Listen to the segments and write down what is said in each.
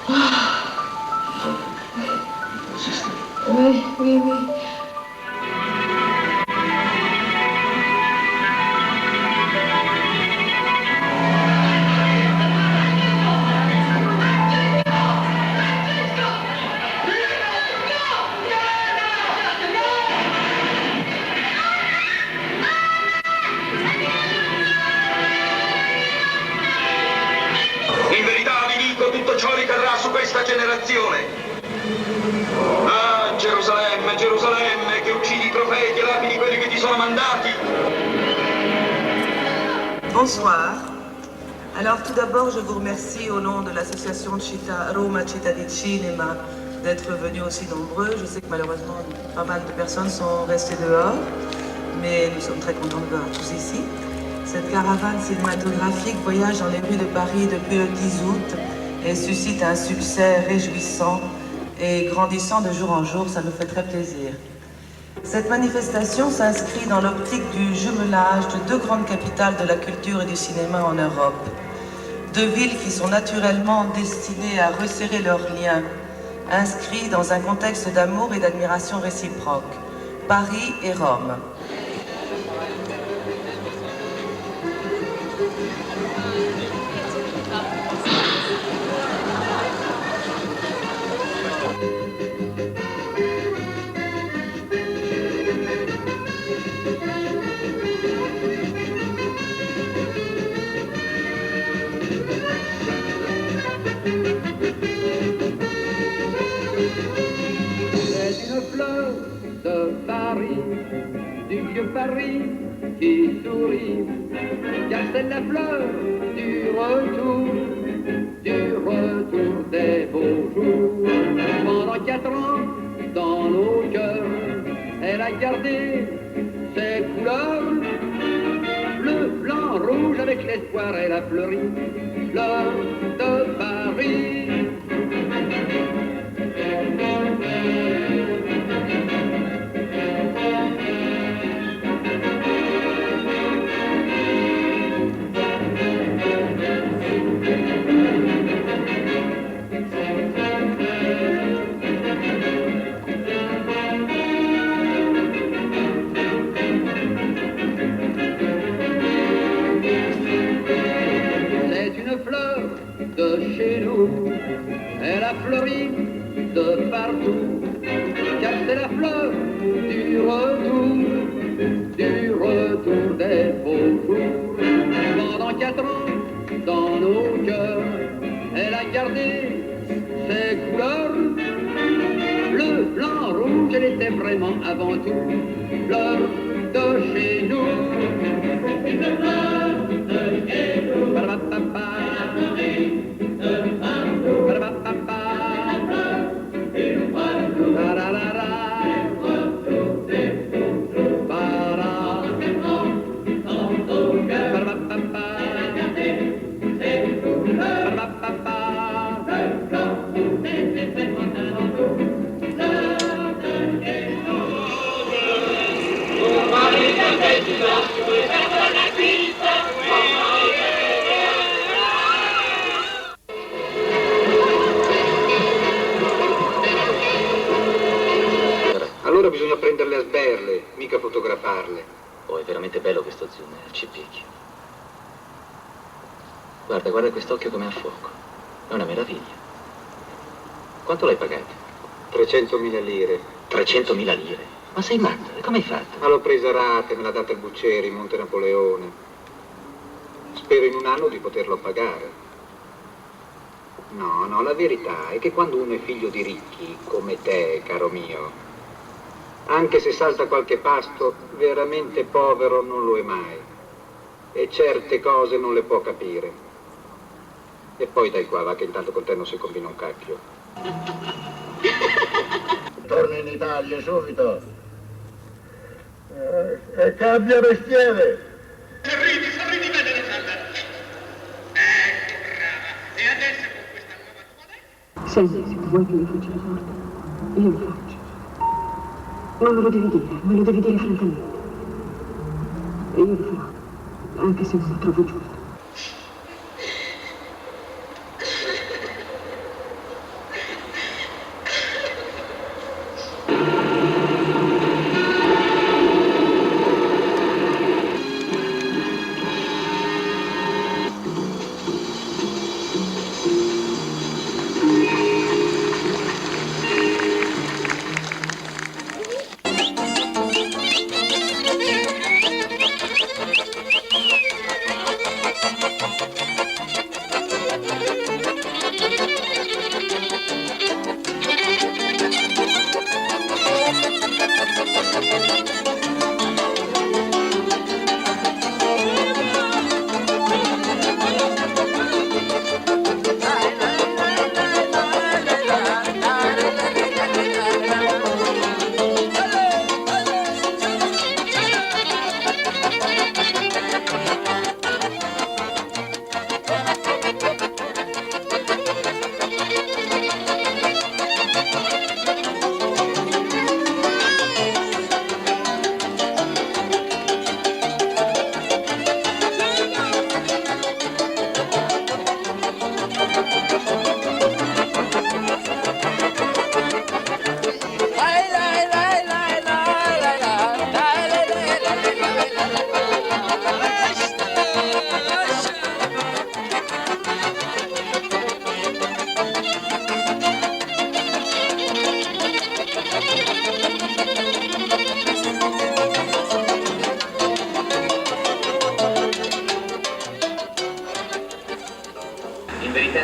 Oui, oui, oui. In verità vi dico, tutto ciò ricadrà su questa generazione. Ah, Gerusalemme, Gerusalemme, che uccidi i profeti e lapidi quelli che ti sono mandati. Bonsoir. Alors tout d'abord, je vous remercie au nom de l'association Roma Città di Cinema d'être venus aussi nombreux. Je sais que malheureusement, pas mal de personnes sont restées dehors, mais nous sommes très contents de voir tous ici. Cette caravane cinématographique voyage dans les rues de Paris depuis le 10 août et suscite un succès réjouissant et grandissant de jour en jour, ça nous fait très plaisir. Cette manifestation s'inscrit dans l'optique du jumelage de deux grandes capitales de la culture et du cinéma en Europe. Deux villes qui sont naturellement destinées à resserrer leurs liens, inscrits dans un contexte d'amour et d'admiration réciproque, Paris et Rome. Du vieux Paris qui sourit, car c'est la fleur du retour des beaux jours. Pendant 4 ans, dans nos cœurs, elle a gardé ses couleurs, bleu, blanc, rouge, avec l'espoir, elle a fleuri, fleur de Paris. De chez nous, elle a fleuri de partout, car c'est la fleur du retour des beaux jours. Pendant 4 ans, dans nos cœurs, elle a gardé ses couleurs, bleu, blanc, rouge, elle était vraiment avant tout fleur de chez nous. Une fleur de chez nous. Allora bisogna prenderle a sberle, mica fotografarle. Oh, è veramente bello questo zoom, ci picchi. Guarda, guarda quest'occhio come a fuoco. È una meraviglia. Quanto l'hai pagato? 300.000 lire. 300.000 lire? Ma sei matto? E come hai fatto? Ma l'ho presa a rate, me l'ha data il Buccieri, Monte Napoleone. Spero in un anno di poterlo pagare. No, la verità è che quando uno è figlio di ricchi, come te, caro mio, anche se salta qualche pasto, veramente povero non lo è mai. E certe cose non le può capire. E poi dai qua, va che intanto con te non si combina un cacchio. Torno in Italia subito. E cambia mestiere. Sorridi bene la sala. Ecco, brava. E adesso con questa nuova tua... Senti, se tu vuoi che io faccia la porta, io lo faccio. Ma me lo devi dire francamente. E io lo farò, anche se non lo trovo giusto.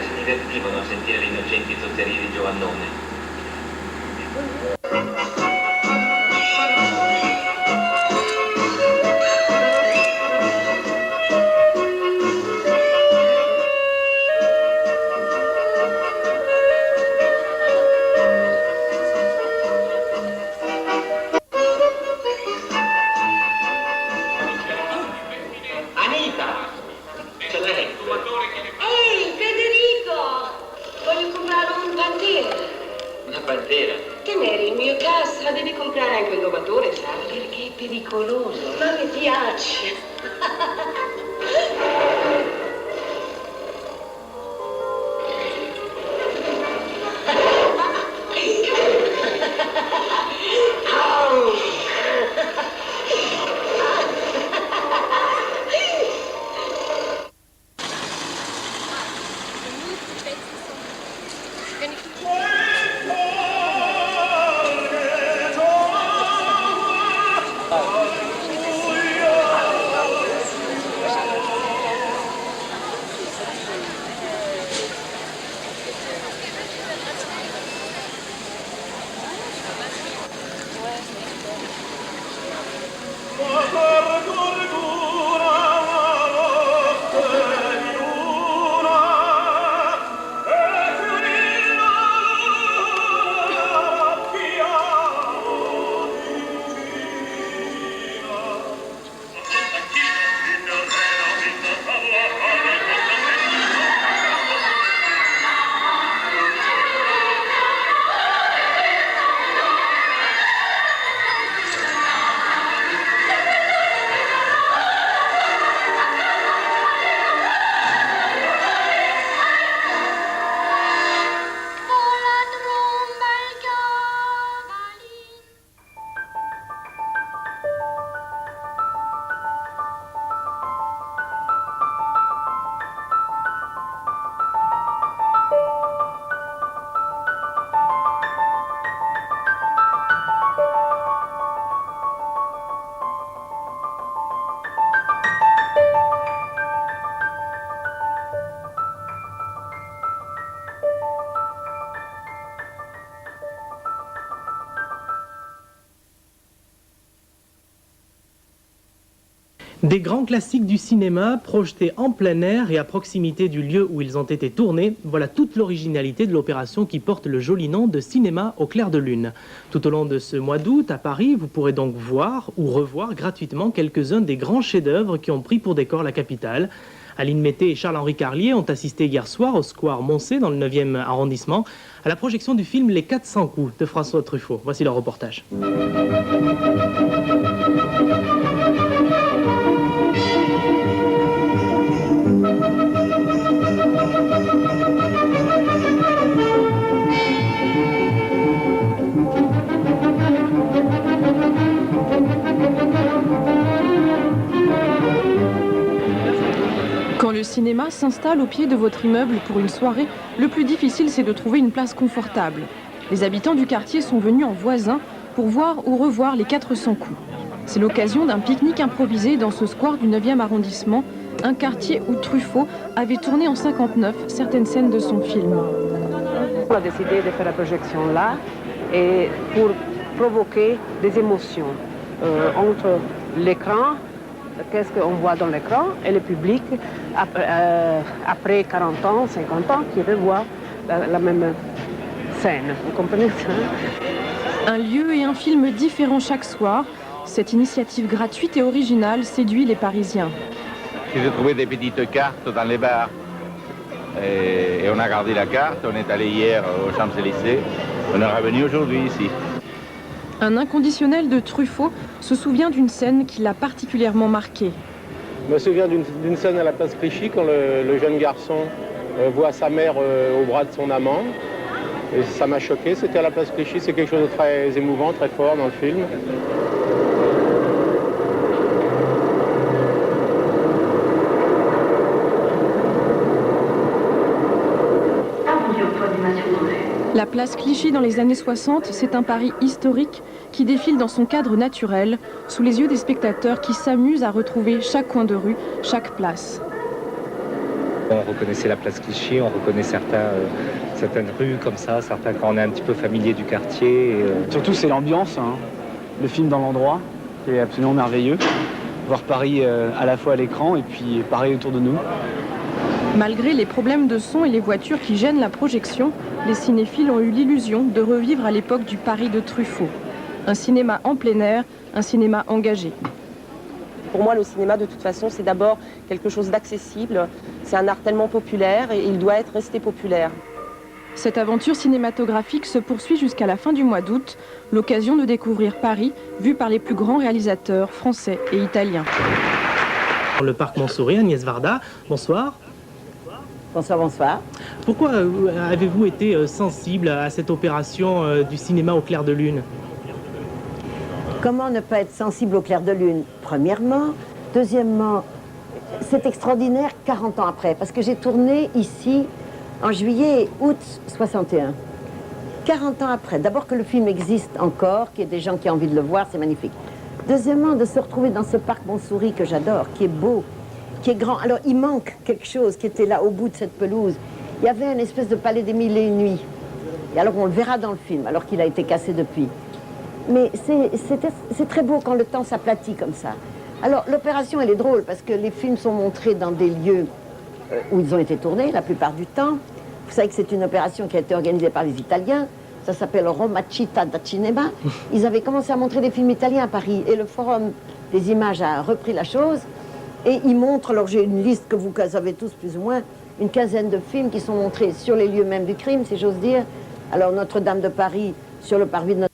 si divertivano a sentire le innocenti zozzerie di Giovannone. Ehi, Federico! Voglio comprare un Pantera. Una pantera? Che n'eri in mio casa? Devi comprare anche un domatore, sai? Perché è pericoloso. Ma mi piace. Des grands classiques du cinéma projetés en plein air et à proximité du lieu où ils ont été tournés, voilà toute l'originalité de l'opération qui porte le joli nom de Cinéma au clair de lune. Tout au long de ce mois d'août, à Paris, vous pourrez donc voir ou revoir gratuitement quelques-uns des grands chefs-d'œuvre qui ont pris pour décor la capitale. Aline Mété et Charles-Henri Carlier ont assisté hier soir au square Moncey dans le 9e arrondissement à la projection du film Les 400 coups de François Truffaut. Voici le reportage. Quand le cinéma s'installe au pied de votre immeuble pour une soirée, le plus difficile c'est de trouver une place confortable. Les habitants du quartier sont venus en voisins pour voir ou revoir les 400 coups. C'est l'occasion d'un pique-nique improvisé dans ce square du 9e arrondissement, un quartier où Truffaut avait tourné en 1959 certaines scènes de son film. On a décidé de faire la projection là et pour provoquer des émotions entre l'écran, qu'est-ce qu'on voit dans l'écran, et le public après 40 ans, 50 ans, qui revoit la même scène. Vous comprenez ça? Un lieu et un film différents chaque soir. Cette initiative gratuite et originale séduit les Parisiens. J'ai trouvé des petites cartes dans les bars. Et on a gardé la carte, on est allé hier aux Champs-Élysées, on est revenu aujourd'hui ici. Un inconditionnel de Truffaut se souvient d'une scène qui l'a particulièrement marqué. Je me souviens d'une scène à la place Clichy quand le jeune garçon voit sa mère au bras de son amant. Et ça m'a choqué, c'était à la place Clichy, c'est quelque chose de très émouvant, très fort dans le film. La place Clichy dans les années 60, c'est un Paris historique qui défile dans son cadre naturel, sous les yeux des spectateurs qui s'amusent à retrouver chaque coin de rue, chaque place. On reconnaissait la place Clichy, on reconnaît certaines rues comme ça, certains quand on est un petit peu familier du quartier. Surtout c'est l'ambiance, hein, le film dans l'endroit, qui est absolument merveilleux. Voir Paris à la fois à l'écran et puis Paris autour de nous. Malgré les problèmes de son et les voitures qui gênent la projection, les cinéphiles ont eu l'illusion de revivre à l'époque du Paris de Truffaut. Un cinéma en plein air, un cinéma engagé. Pour moi, le cinéma, de toute façon, c'est d'abord quelque chose d'accessible. C'est un art tellement populaire et il doit être resté populaire. Cette aventure cinématographique se poursuit jusqu'à la fin du mois d'août, l'occasion de découvrir Paris, vu par les plus grands réalisateurs français et italiens. Le parc Montsouris, Agnès Varda, bonsoir. Bonsoir, bonsoir. Pourquoi avez-vous été sensible à cette opération du cinéma au clair de lune? Comment ne pas être sensible au clair de lune? Premièrement. Deuxièmement, c'est extraordinaire 40 ans après, parce que j'ai tourné ici en juillet et août 61. 40 ans après, d'abord que le film existe encore, qu'il y ait des gens qui ont envie de le voir, c'est magnifique. Deuxièmement, de se retrouver dans ce parc Montsouris que j'adore, qui est beau, qui est grand. Alors, il manque quelque chose qui était là au bout de cette pelouse. Il y avait une espèce de palais des mille et une nuits. Et alors, on le verra dans le film, alors qu'il a été cassé depuis. Mais c'est très beau quand le temps s'aplatit comme ça. Alors, l'opération, elle est drôle, parce que les films sont montrés dans des lieux où ils ont été tournés, la plupart du temps. Vous savez que c'est une opération qui a été organisée par les Italiens. Ça s'appelle Roma Città da Cinema. Ils avaient commencé à montrer des films italiens à Paris. Et le Forum des images a repris la chose. Et ils montrent, alors j'ai une liste que vous savez tous plus ou moins, une quinzaine de films qui sont montrés sur les lieux même du crime, si j'ose dire. Alors Notre-Dame de Paris, sur le parvis de Notre-Dame.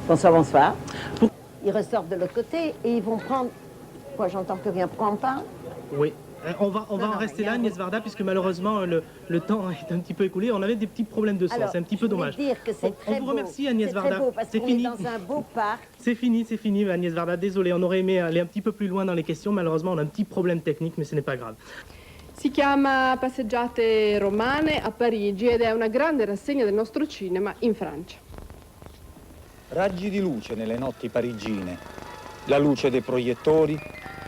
Bonsoir, bonsoir. Ils ressortent de l'autre côté et ils vont prendre... Quoi, j'entends plus rien. Pourquoi on parle? Oui. On va en rester là, Agnès Varda, puisque malheureusement le temps est un petit peu écoulé. On avait des petits problèmes de son, c'est un petit peu dommage. On vous remercie, Agnès Varda. C'est fini. Dans un beau parc. C'est fini, Agnès Varda. Désolé, on aurait aimé aller un petit peu plus loin dans les questions. Malheureusement, on a un petit problème technique, mais ce n'est pas grave. Si chiama Passeggiate Romane a Parigi ed è una grande rassegna del nostro cinema in Francia. Raggi di luce nelle notti parigine, la luce dei proiettori,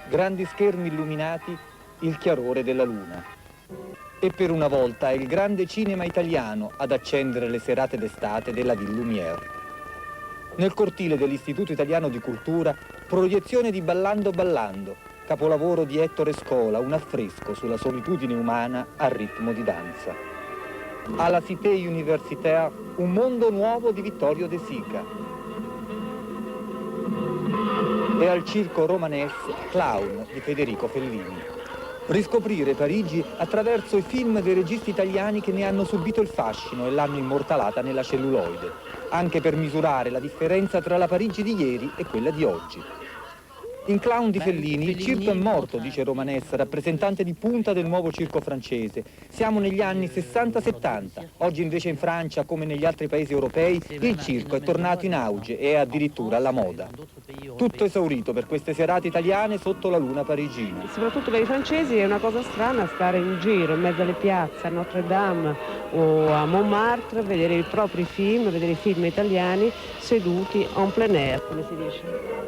grandi schermi illuminati, il chiarore della luna. E per una volta è il grande cinema italiano ad accendere le serate d'estate della Ville Lumière. Nel cortile dell'Istituto Italiano di Cultura, proiezione di Ballando Ballando, capolavoro di Ettore Scola, un affresco sulla solitudine umana a ritmo di danza. Alla Cité Universitaire, un mondo nuovo di Vittorio De Sica. E al Circo Romanesque, Clown di Federico Fellini. Riscoprire Parigi attraverso i film dei registi italiani che ne hanno subito il fascino e l'hanno immortalata nella celluloide, anche per misurare la differenza tra la Parigi di ieri e quella di oggi. In Clown di Fellini il circo è morto, dice Romanes, rappresentante di punta del nuovo circo francese. Siamo negli anni 60-70. Oggi invece in Francia, come negli altri paesi europei, il circo è tornato in auge e è addirittura alla moda. Tutto esaurito per queste serate italiane sotto la luna parigina. Soprattutto per i francesi è una cosa strana stare in giro in mezzo alle piazze, a Notre Dame o a Montmartre, vedere i propri film, vedere i film italiani seduti en plein air, come si dice.